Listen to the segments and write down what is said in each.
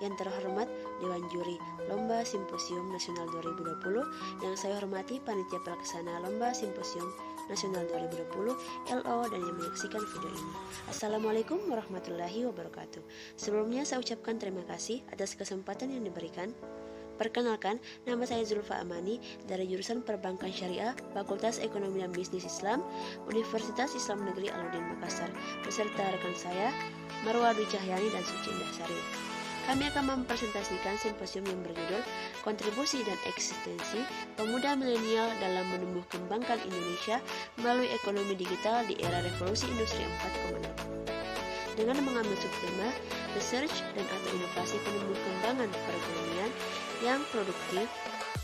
yang terhormat Dewan Juri Lomba Simposium Nasional 2020, yang saya hormati Panitia Pelaksana Lomba Simposium Nasional 2020 LO, dan yang menyaksikan video ini. Assalamualaikum warahmatullahi wabarakatuh. Sebelumnya saya ucapkan terima kasih atas kesempatan yang diberikan. Perkenalkan, nama saya Zulfa Amani dari jurusan Perbankan Syariah, Fakultas Ekonomi dan Bisnis Islam, Universitas Islam Negeri Alauddin Makassar, beserta rekan saya, Marwa Dwi Cahyani dan Suci Indah Sari. Kami akan mempresentasikan simposium yang berjudul Kontribusi dan Eksistensi Pemuda Milenial dalam Menumbuh Kembangkan Indonesia Melalui Ekonomi Digital di Era Revolusi Industri 4.0. Dengan mengambil subtema research dan atau inovasi penumbuh kembangan perekonomian yang produktif,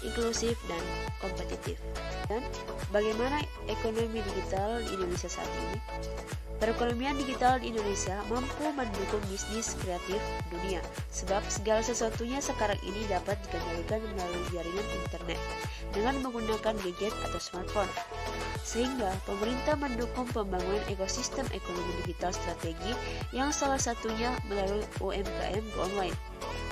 inklusif, dan kompetitif. Dan bagaimana ekonomi digital di Indonesia saat ini? Perekonomian digital di Indonesia mampu mendukung bisnis kreatif dunia, sebab segala sesuatunya sekarang ini dapat dikendalikan melalui jaringan internet dengan menggunakan gadget atau smartphone. Sehingga pemerintah mendukung pembangunan ekosistem ekonomi digital strategi yang salah satunya melalui UMKM Go Online.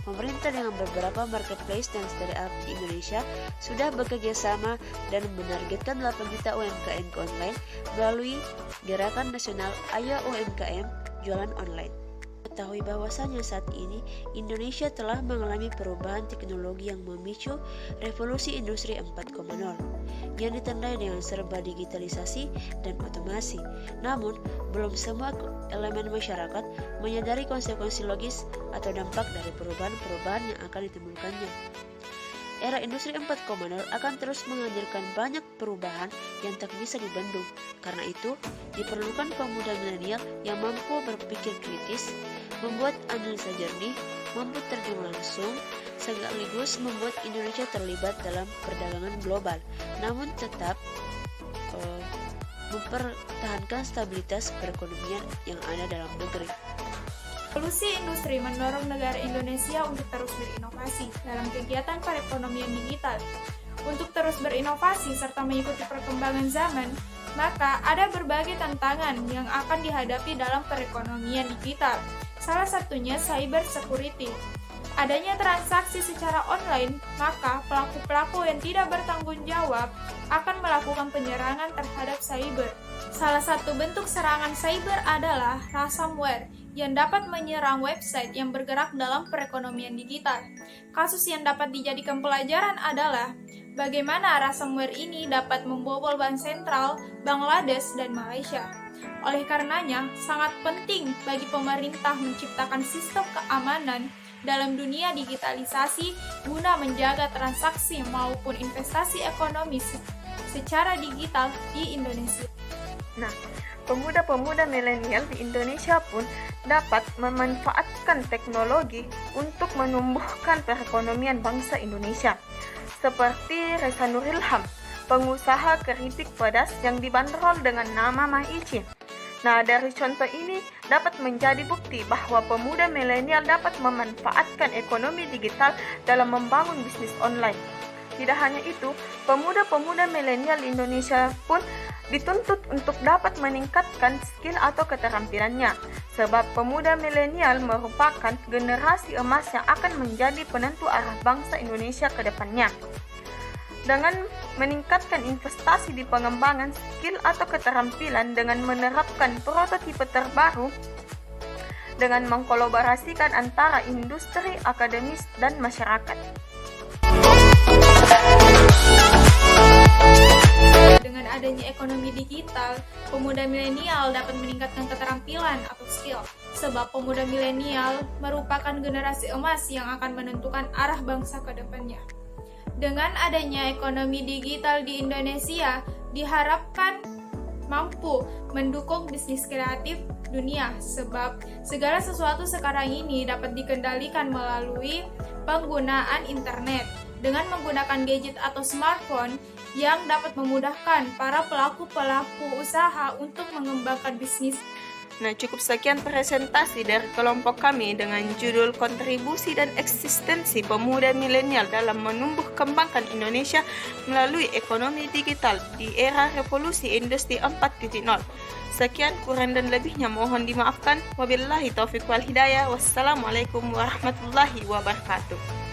Pemerintah dengan beberapa marketplace dan startup di Indonesia sudah bekerja sama dan menargetkan 8 juta UMKM Go Online melalui Gerakan Nasional Ayo UMKM Jualan Online. Ketahui bahwasannya saat ini Indonesia telah mengalami perubahan teknologi yang memicu revolusi industri 4.0 yang ditandai dengan serba digitalisasi dan otomasi. Namun, belum semua elemen masyarakat menyadari konsekuensi logis atau dampak dari perubahan-perubahan yang akan ditimbulkannya. Era industri 4.0 akan terus menghadirkan banyak perubahan yang tak bisa dibendung. Karena itu, diperlukan pemuda milenial yang mampu berpikir kritis, membuat analisa jernih, mampu terjun langsung, sekaligus membuat Indonesia terlibat dalam perdagangan global, namun tetap mempertahankan stabilitas perekonomian yang ada dalam negeri. Revolusi industri mendorong negara Indonesia untuk terus berinovasi dalam kegiatan perekonomian digital. Untuk terus berinovasi serta mengikuti perkembangan zaman, maka ada berbagai tantangan yang akan dihadapi dalam perekonomian digital. Salah satunya cyber security. Adanya transaksi secara online, maka pelaku-pelaku yang tidak bertanggung jawab akan melakukan penyerangan terhadap cyber. Salah satu bentuk serangan cyber adalah ransomware yang dapat menyerang website yang bergerak dalam perekonomian digital. Kasus yang dapat dijadikan pelajaran adalah bagaimana ransomware ini dapat membobol bank sentral Bangladesh dan Malaysia. Oleh karenanya, sangat penting bagi pemerintah menciptakan sistem keamanan dalam dunia digitalisasi guna menjaga transaksi maupun investasi ekonomi secara digital di Indonesia. Nah, pemuda-pemuda milenial di Indonesia pun dapat memanfaatkan teknologi untuk menumbuhkan perekonomian bangsa Indonesia. Seperti Reza Nuril-Ilham, pengusaha keripik pedas yang dibanderol dengan nama Maici. Nah, dari contoh ini dapat menjadi bukti bahwa pemuda milenial dapat memanfaatkan ekonomi digital dalam membangun bisnis online. Tidak hanya itu, pemuda-pemuda milenial Indonesia pun dituntut untuk dapat meningkatkan skill atau keterampilannya, sebab pemuda milenial merupakan generasi emas yang akan menjadi penentu arah bangsa Indonesia ke depannya. Dengan meningkatkan investasi di pengembangan skill atau keterampilan dengan menerapkan prototipe terbaru, dengan mengkolaborasikan antara industri, akademis, dan masyarakat. Dengan adanya ekonomi digital, pemuda milenial dapat meningkatkan keterampilan atau skill, sebab pemuda milenial merupakan generasi emas yang akan menentukan arah bangsa ke depannya. Dengan adanya ekonomi digital di Indonesia, diharapkan mampu mendukung bisnis kreatif dunia, sebab segala sesuatu sekarang ini dapat dikendalikan melalui penggunaan internet. Dengan menggunakan gadget atau smartphone yang dapat memudahkan para pelaku-pelaku usaha untuk mengembangkan bisnis. Nah, cukup sekian presentasi dari kelompok kami dengan judul Kontribusi dan Eksistensi Pemuda Milenial dalam Menumbuh Kembangkan Indonesia melalui Ekonomi Digital di Era Revolusi Industri 4.0. Sekian, kurang dan lebihnya mohon dimaafkan. Wabillahi taufiq wal hidayah. Wassalamualaikum warahmatullahi wabarakatuh.